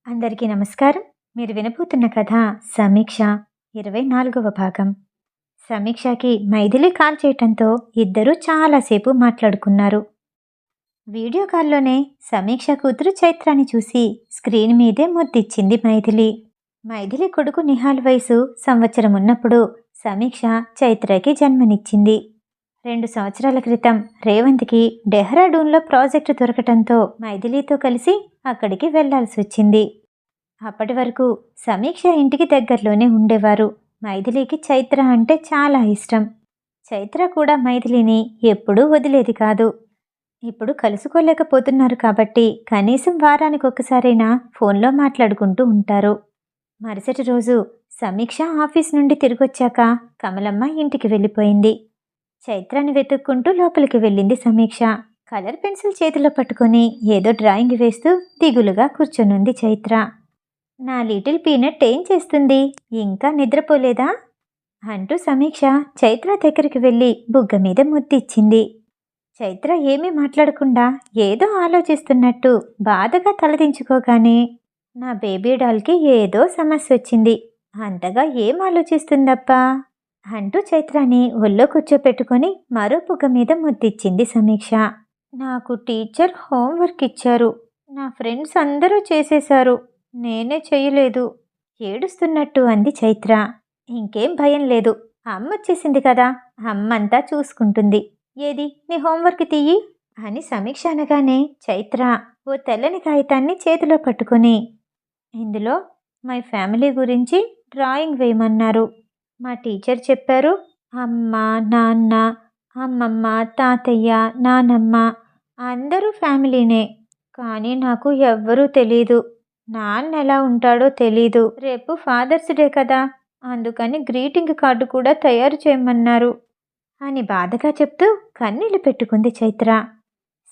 అందరికీ నమస్కారం. మీరు వినబోతున్న కథ సమీక్ష 24వ భాగం. సమీక్షకి మైథిలి కాల్ చేయటంతో ఇద్దరూ చాలాసేపు మాట్లాడుకున్నారు. వీడియో కాల్లోనే సమీక్ష కూతురు చైత్రాని చూసి స్క్రీన్ మీదే ముద్దిచ్చింది మైథిలి. మైథిలి కొడుకు నిహాల్ వయసు సంవత్సరం ఉన్నప్పుడు సమీక్ష చైత్రకి జన్మనిచ్చింది. 2 సంవత్సరాల క్రితం రేవంత్కి డెహ్రాడూన్లో ప్రాజెక్టు దొరకటంతో మైథిలితో కలిసి అక్కడికి వెళ్లాల్సి వచ్చింది. అప్పటి వరకు సమీక్ష ఇంటికి దగ్గరలోనే ఉండేవారు. మైథిలికి చైత్ర అంటే చాలా ఇష్టం. చైత్ర కూడా మైథిలిని ఎప్పుడూ వదిలేది కాదు. ఇప్పుడు కలుసుకోలేకపోతున్నారు కాబట్టి కనీసం వారానికి ఒక్కసారైనా ఫోన్లో మాట్లాడుకుంటూ ఉంటారు. మరుసటి రోజు సమీక్ష ఆఫీస్ నుండి తిరిగొచ్చాక కమలమ్మ ఇంటికి వెళ్ళిపోయింది. చైత్రాన్ని వెతుక్కుంటూ లోపలికి వెళ్ళింది సమీక్ష. కలర్ పెన్సిల్ చేతిలో పట్టుకొని ఏదో డ్రాయింగ్ వేస్తూ దిగులుగా కూర్చొనుంది చైత్ర. నా లిటిల్ పీనట్ ఏం చేస్తుంది, ఇంకా నిద్రపోలేదా అంటూ సమీక్ష చైత్ర దగ్గరికి వెళ్ళి బుగ్గ మీద ముద్దిచ్చింది. చైత్ర ఏమీ మాట్లాడకుండా ఏదో ఆలోచిస్తున్నట్టు బాధగా తలదించుకోగానే నా బేబీ డాల్కి ఏదో సమస్య వచ్చింది, అంతగా ఏం ఆలోచిస్తుందప్పా అంటూ చైత్రాని ఒళ్ళో కూర్చోపెట్టుకొని మరో బుగ్గ మీద ముద్దిచ్చింది సమీక్ష. నాకు టీచర్ హోంవర్క్ ఇచ్చారు, నా ఫ్రెండ్స్ అందరూ చేసేశారు, నేనే చెయ్యలేదు ఏడుస్తున్నట్టు అంది చైత్ర. ఇంకేం భయం లేదు, అమ్మ వచ్చేసింది కదా, అమ్మంతా చూసుకుంటుంది. ఏది నీ హోంవర్క్ తీయి అని సమీక్ష అనగానే చైత్ర ఓ తెల్లని కాగితాన్ని చేతిలో పట్టుకుని, ఇందులో మై ఫ్యామిలీ గురించి డ్రాయింగ్ వేయమన్నారు. మా టీచర్ చెప్పారు, అమ్మ నాన్న అమ్మమ్మ తాతయ్య నానమ్మ అందరూ ఫ్యామిలీనే, కానీ నాకు ఎవ్వరూ తెలీదు. నాన్న ఎలా ఉంటాడో తెలీదు. రేపు ఫాదర్స్ డే కదా, అందుకని గ్రీటింగ్ కార్డు కూడా తయారు చేయమన్నారు అని బాధగా చెప్తూ కన్నీళ్లు పెట్టుకుంది చైత్ర.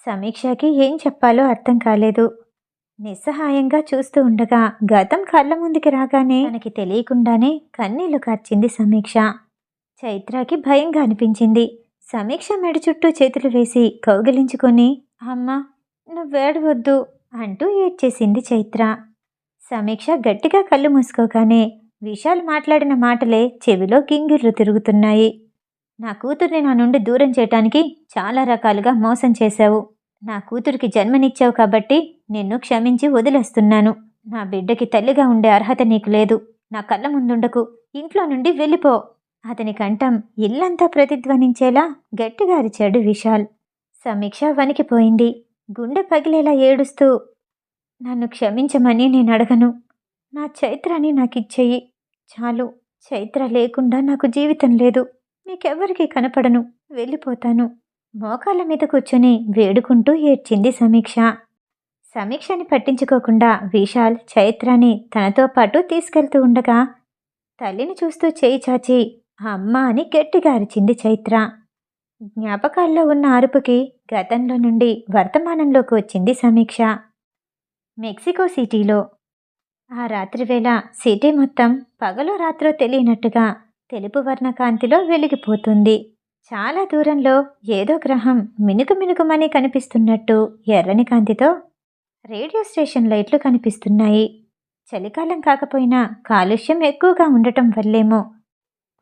సమీక్షకి ఏం చెప్పాలో అర్థం కాలేదు. నిస్సహాయంగా చూస్తూ ఉండగా గతం కళ్ళ ముందుకి రాగానే తనకి తెలియకుండానే కన్నీళ్లు కార్చింది సమీక్ష. చైత్రకి భయంగా అనిపించింది. సమీక్ష మెడ చుట్టూ చేతులు వేసి కౌగిలించుకొని అమ్మా నువ్వేడవద్దు అంటూ ఏడ్చేసింది చైత్ర. సమీక్ష గట్టిగా కళ్ళు మూసుకోగానే విశాల్ మాట్లాడిన మాటలే చెవిలో గింగిర్లు తిరుగుతున్నాయి. నా కూతుర్ని నా నుండి దూరం చేయటానికి చాలా రకాలుగా మోసం చేశావు. నా కూతురికి జన్మనిచ్చావు కాబట్టి నిన్ను క్షమించి వదిలేస్తున్నాను. నా బిడ్డకి తల్లిగా ఉండే అర్హత నీకు లేదు. నా కళ్ళ ముందుండకు, ఇంట్లో నుండి వెళ్ళిపో. అతని కంఠం ఇల్లంతా ప్రతిధ్వనించేలా గట్టిగా అరిచాడు విశాల్. సమీక్ష వణికిపోయింది. గుండె పగిలేలా ఏడుస్తూ, నన్ను క్షమించమని నేను అడగను. నా చైత్రాన్ని నాకిచ్చేయి చాలు. చైత్ర లేకుండా నాకు జీవితం లేదు. మీకెవ్వరికీ కనపడను, వెళ్ళిపోతాను. మోకాళ్ళ మీద కూర్చొని వేడుకుంటూ ఏడ్చింది సమీక్ష. సమీక్షని పట్టించుకోకుండా విశాల్ చైత్రాని తనతో పాటు తీసుకెళ్తూ ఉండగా తల్లిని చూస్తూ చేయి చాచి అమ్మ అని గట్టిగా అరిచింది చైత్ర. జ్ఞాపకాల్లో ఉన్న అరుపుకి గతంలో నుండి వర్తమానంలోకి వచ్చింది సమీక్ష. మెక్సికో సిటీలో ఆ రాత్రివేళ సిటీ మొత్తం పగలో రాత్రో తెలియనట్టుగా తెలుపు వర్ణ కాంతిలో వెలిగిపోతుంది. చాలా దూరంలో ఏదో గ్రహం మినుకు మినుకుమని కనిపిస్తున్నట్టు ఎర్రని కాంతితో రేడియో స్టేషన్ లైట్లు కనిపిస్తున్నాయి. చలికాలం కాకపోయినా కాలుష్యం ఎక్కువగా ఉండటం వల్లేమో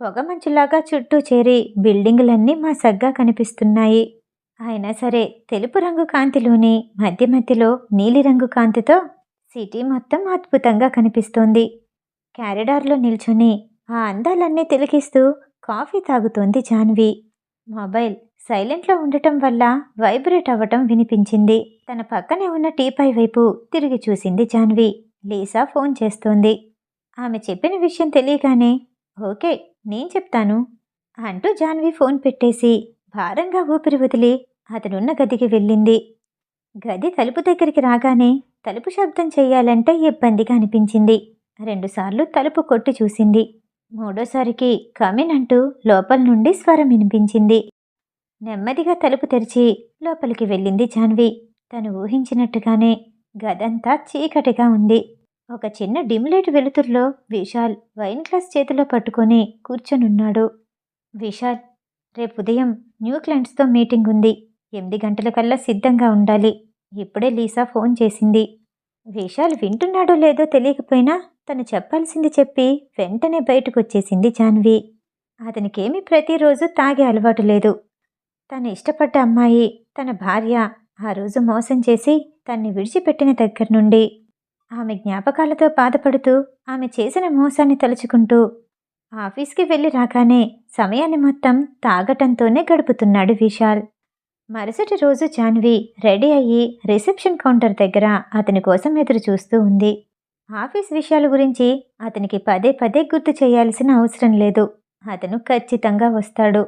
పొగమంచులాగా చుట్టూ చేరి బిల్డింగులన్నీ మసగ్గా కనిపిస్తున్నాయి. అయినా సరే తెలుపు రంగు కాంతిలోని మధ్య మధ్యలో నీలిరంగు కాంతితో సిటీ మొత్తం అద్భుతంగా కనిపిస్తోంది. క్యారిడార్లో నిల్చొని ఆ అందాలన్నీ తిలకిస్తూ కాఫీ తాగుతోంది జాన్వి. మొబైల్ సైలెంట్లో ఉండటం వల్ల వైబ్రేట్ అవ్వటం వినిపించింది. తన పక్కనే ఉన్న టీపై వైపు తిరిగి చూసింది జాన్వి. లీసా ఫోన్ చేస్తోంది. ఆమె చెప్పిన విషయం తెలియగానే ఓకే నేను చెప్తాను అంటూ జాన్వి ఫోన్ పెట్టేసి భారంగా ఊపిరి వదిలి అతనున్న గదికి వెళ్ళింది. గది తలుపు దగ్గరికి రాగానే తలుపు శబ్దం చెయ్యాలంటే ఇబ్బందిగా అనిపించింది. 2 సార్లు తలుపు కొట్టి చూసింది. మూడోసారికి కమిన్ అంటూ లోపల నుండి స్వరం వినిపించింది. నెమ్మదిగా తలుపు తెరిచి లోపలికి వెళ్ళింది జాన్వి. తను ఊహించినట్టుగానే గదంతా చీకటిగా ఉంది. ఒక చిన్న డిమ్లైట్ వెలుతురులో విశాల్ వైన్ గ్లాస్ చేతిలో పట్టుకొని కూర్చొనున్నాడు. విశాల్, రేపు ఉదయం న్యూ క్లయింట్స్తో మీటింగ్ ఉంది. 8 గంటలకల్లా సిద్ధంగా ఉండాలి. ఇప్పుడే లీసా ఫోన్ చేసింది. విశాల్ వింటున్నాడో లేదో తెలియకపోయినా తను చెప్పాల్సింది చెప్పి వెంటనే బయటకొచ్చేసింది జాన్వి. అతనికేమీ ప్రతిరోజు తాగే అలవాటు లేదు. తను ఇష్టపడ్డ అమ్మాయి, తన భార్య ఆ రోజు మోసం చేసి తన్ని విడిచిపెట్టిన దగ్గర నుండి ఆమె జ్ఞాపకాలతో బాధపడుతూ ఆమె చేసిన మోసాన్ని తలుచుకుంటూ ఆఫీస్కి వెళ్ళి రాగానే సమయాన్ని మొత్తం తాగటంతోనే గడుపుతున్నాడు విశాల్. మరుసటి రోజు జాన్వి రెడీ అయ్యి రిసెప్షన్ కౌంటర్ దగ్గర అతని కోసం ఎదురు చూస్తూ ఉంది. ఆఫీస్ విషయాల గురించి అతనికి పదే పదే గుర్తు చేయాల్సిన అవసరం లేదు. అతను ఖచ్చితంగా వస్తాడు.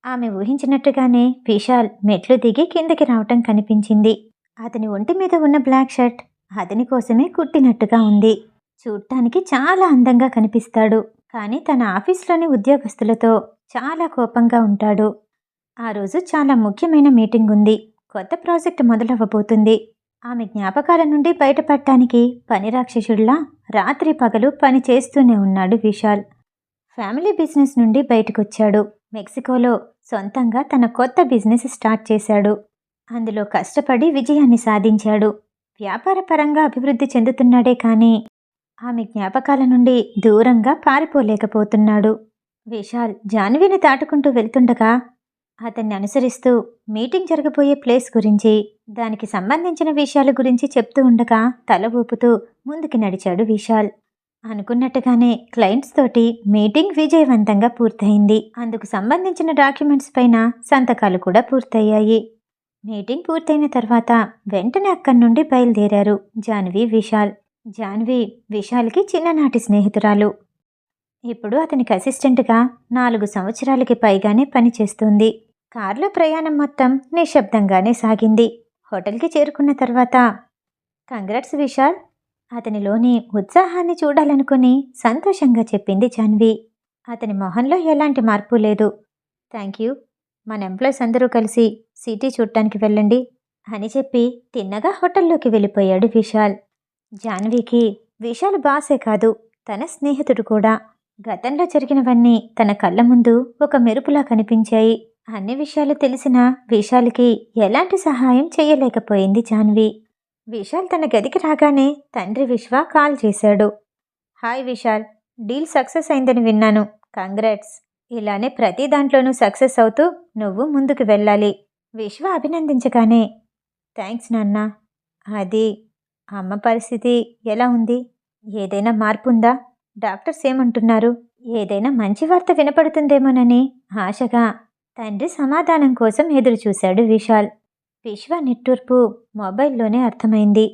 ఆమె ఊహించినట్టుగానే విశాల్ మెట్లు దిగి కిందకి రావటం కనిపించింది. అతని ఒంటి మీద ఉన్న బ్లాక్ షర్ట్ అతని కోసమే కుట్టినట్టుగా ఉంది. చూడటానికి చాలా అందంగా కనిపిస్తాడు. కానీ తన ఆఫీస్లోని ఉద్యోగస్తులతో చాలా కోపంగా ఉంటాడు. ఆ రోజు చాలా ముఖ్యమైన మీటింగ్ ఉంది. కొత్త ప్రాజెక్ట్ మొదలవ్వబోతుంది. ఆమె జ్ఞాపకాల నుండి బయటపడటానికి పని రాక్షసుడిలా రాత్రి పగలు పని చేస్తూనే ఉన్నాడు విశాల్. ఫ్యామిలీ బిజినెస్ నుండి బయటకొచ్చాడు. మెక్సికోలో సొంతంగా తన కొత్త బిజినెస్ స్టార్ట్ చేశాడు. అందులో కష్టపడి విజయాన్ని సాధించాడు. వ్యాపార పరంగా అభివృద్ధి చెందుతున్నాడే కానీ ఆమె జ్ఞాపకాల నుండి దూరంగా పారిపోలేకపోతున్నాడు. విశాల్ జాన్విని దాటుకుంటూ వెళ్తుండగా అతన్ని అనుసరిస్తూ మీటింగ్ జరగబోయే ప్లేస్ గురించి, దానికి సంబంధించిన విషయాల గురించి చెప్తూ ఉండగా తల ఊపుతూ ముందుకి నడిచాడు విశాల్. అనుకున్నట్టుగానే క్లయింట్స్ తోటి మీటింగ్ విజయవంతంగా పూర్తయింది. అందుకు సంబంధించిన డాక్యుమెంట్స్ పైన సంతకాలు కూడా పూర్తయ్యాయి. మీటింగ్ పూర్తయిన తర్వాత వెంటనే అక్కడి నుండి బయలుదేరారు జాన్వి, విశాల్. జాన్వి విశాల్కి చిన్ననాటి స్నేహితురాలు. ఇప్పుడు అతనికి అసిస్టెంట్గా 4 సంవత్సరాలకి పైగానే పనిచేస్తుంది. కారులో ప్రయాణం మొత్తం నిశ్శబ్దంగానే సాగింది. హోటల్కి చేరుకున్న తర్వాత కంగ్రాట్స్ విశాల్, అతనిలోని ఉత్సాహాన్ని చూడాలనుకుని సంతోషంగా చెప్పింది జాన్వి. అతని మొహంలో ఎలాంటి మార్పు లేదు. థ్యాంక్ యూ, మన ఎంప్లాయీస్ అందరూ కలిసి సిటీ చూడటానికి వెళ్ళండి అని చెప్పి తిన్నగా హోటల్లోకి వెళ్ళిపోయాడు విశాల్. జాన్వికి విశాల్ బాసే కాదు, తన స్నేహితుడు కూడా. గతంలో జరిగినవన్నీ తన కళ్ళ ముందు ఒక మెరుపులా కనిపించాయి. అన్ని విషయాలు తెలిసిన విశాల్కి ఎలాంటి సహాయం చేయలేకపోయింది జాన్వి. విశాల్ తన గదికి రాగానే తండ్రి విశ్వ కాల్ చేశాడు. హాయ్ విశాల్, డీల్ సక్సెస్ అయిందని విన్నాను. కంగ్రాట్స్. ఇలానే ప్రతి దాంట్లోనూ సక్సెస్ అవుతూ నువ్వు ముందుకు వెళ్ళాలి. విశ్వ అభినందించగానే థ్యాంక్స్ నాన్న. అది అమ్మ పరిస్థితి ఎలా ఉంది? ఏదైనా మార్పు ఉందా? డాక్టర్స్ ఏమంటున్నారు? ఏదైనా మంచి వార్త వినపడుతుందేమోనని ఆశగా తండ్రి సమాధానం కోసం ఎదురుచూశాడు విశాల్. విశ్వ నిట్టూర్పు మొబైల్లోనే అర్థమైంది.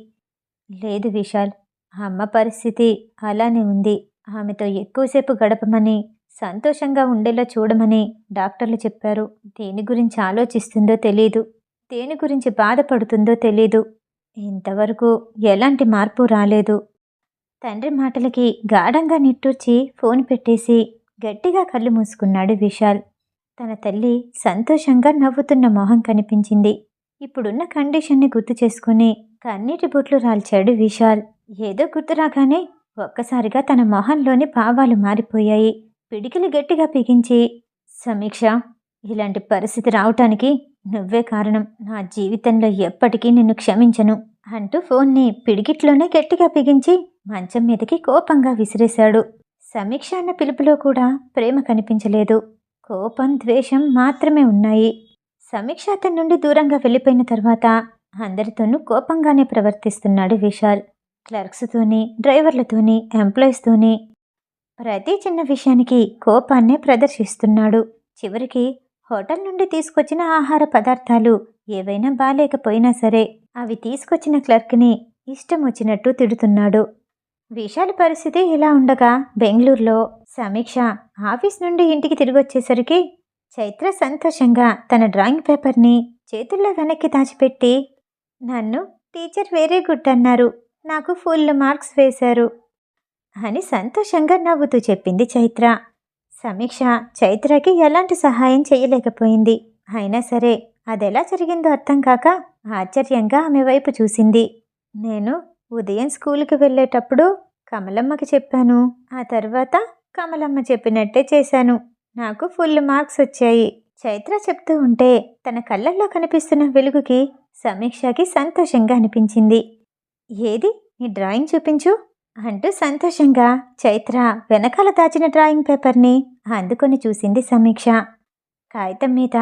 లేదు విశాల్, అమ్మ పరిస్థితి అలానే ఉంది. ఆమెతో ఎక్కువసేపు గడపమని, సంతోషంగా ఉండేలా చూడమని డాక్టర్లు చెప్పారు. దేని గురించి ఆలోచిస్తుందో తెలీదు, దేని గురించి బాధపడుతుందో తెలీదు. ఇంతవరకు ఎలాంటి మార్పు రాలేదు. తండ్రి మాటలకి గాఢంగా నిట్టూర్చి ఫోన్ పెట్టేసి గట్టిగా కళ్ళు మూసుకున్నాడు విశాల్. తన తల్లి సంతోషంగా నవ్వుతున్న మొహం కనిపించింది. ఇప్పుడున్న కండిషన్ని గుర్తు చేసుకుని కన్నీటి బొట్లు రాల్చాడు విశాల్. ఏదో గుర్తు రాగానే ఒక్కసారిగా తన మొహంలోని భావాలు మారిపోయాయి. పిడికిలి గట్టిగా బిగించి, సమీక్ష, ఇలాంటి పరిస్థితి రావటానికి నువ్వే కారణం. నా జీవితంలో ఎప్పటికీ నిన్ను క్షమించను అంటూ ఫోన్ని పిడికిట్లోనే గట్టిగా బిగించి మంచం మీదకి కోపంగా విసిరేశాడు. సమీక్ష అన్న పిలుపులో కూడా ప్రేమ కనిపించలేదు. కోపం, ద్వేషం మాత్రమే ఉన్నాయి. సమీక్ష అతని నుండి దూరంగా వెళ్ళిపోయిన తర్వాత అందరితోనూ కోపంగానే ప్రవర్తిస్తున్నాడు విశాల్. క్లర్క్స్తోని, డ్రైవర్లతోని, ఎంప్లాయీస్తోని ప్రతి చిన్న విషయానికి కోపాన్నే ప్రదర్శిస్తున్నాడు. చివరికి హోటల్ నుండి తీసుకొచ్చిన ఆహార పదార్థాలు ఏవైనా బాలేకపోయినా సరే అవి తీసుకొచ్చిన క్లర్క్ని ఇష్టం వచ్చినట్టు తిడుతున్నాడు. విశాల్ పరిస్థితి ఇలా ఉండగా బెంగళూరులో సమీక్ష ఆఫీస్ నుండి ఇంటికి తిరిగొచ్చేసరికి చైత్ర సంతోషంగా తన డ్రాయింగ్ పేపర్ని చేతుల్లో వెనక్కి దాచిపెట్టి, నన్ను టీచర్ వెరీ గుడ్ అన్నారు, నాకు ఫుల్ మార్క్స్ వేశారు అని సంతోషంగా నవ్వుతూ చెప్పింది చైత్ర. సమీక్ష చైత్రకి ఎలాంటి సహాయం చేయలేకపోయింది. అయినా సరే అదెలా జరిగిందో అర్థం కాక ఆశ్చర్యంగా ఆమె వైపు చూసింది. నేను ఉదయం స్కూల్కి వెళ్ళేటప్పుడు కమలమ్మకి చెప్పాను. ఆ తర్వాత కమలమ్మ చెప్పినట్టే చేశాను. నాకు ఫుల్ మార్క్స్ వచ్చాయి. చైత్ర చెప్తూ ఉంటే తన కళ్ళల్లో కనిపిస్తున్న వెలుగుకి సమీక్షకి సంతోషంగా అనిపించింది. ఏది నీ డ్రాయింగ్ చూపించు అంటూ సంతోషంగా చైత్ర వెనకాల దాచిన డ్రాయింగ్ పేపర్ని అందుకొని చూసింది సమీక్ష. కాగితం మీద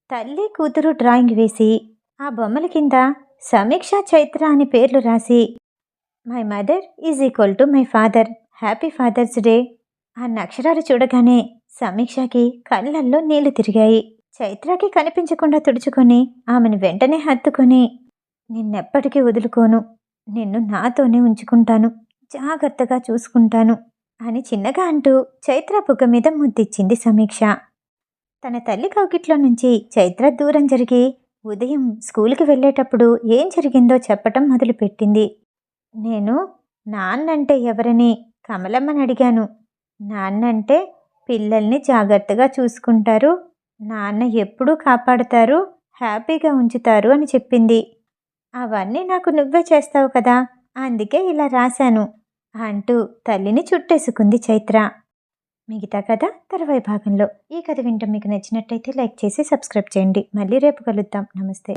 తల్లి కూతురు డ్రాయింగ్ వేసి ఆ బొమ్మల కింద సమీక్ష చైత్ర అని పేర్లు రాసి my mother is equal to my father, happy father's day అన్న అక్షరాలు చూడగానే సమీక్షకి కళ్ళల్లో నీళ్లు తిరిగాయి. చైత్రకి కనిపించకుండా తుడుచుకొని ఆమెను వెంటనే హత్తుకొని నిన్నెప్పటికీ వదులుకోను, నిన్ను నాతోనే ఉంచుకుంటాను, జాగ్రత్తగా చూసుకుంటాను అని చిన్నగా అంటూ చైత్ర బుగ్గ మీద ముద్దిచ్చింది సమీక్ష. తన తల్లి కౌగిట్లో నుంచి చైత్ర దూరం జరిగి ఉదయం స్కూల్కి వెళ్ళేటప్పుడు ఏం జరిగిందో చెప్పటం మొదలుపెట్టింది. నేను నాన్నంటే ఎవరని కమలమ్మని అడిగాను. నాన్నంటే పిల్లల్ని జాగ్రత్తగా చూసుకుంటారు, నాన్న ఎప్పుడూ కాపాడుతారు, హ్యాపీగా ఉంచుతారు అని చెప్పింది. అవన్నీ నాకు నువ్వే చేస్తావు కదా, అందుకే ఇలా రాశాను అంటూ తల్లిని చుట్టేసుకుంది చైత్ర. మిగతా కథ తర్వాయి భాగంలో. ఈ కథ వింటం మీకు నచ్చినట్టయితే లైక్ చేసి సబ్స్క్రైబ్ చేయండి. మళ్ళీ రేపు కలుద్దాం. నమస్తే.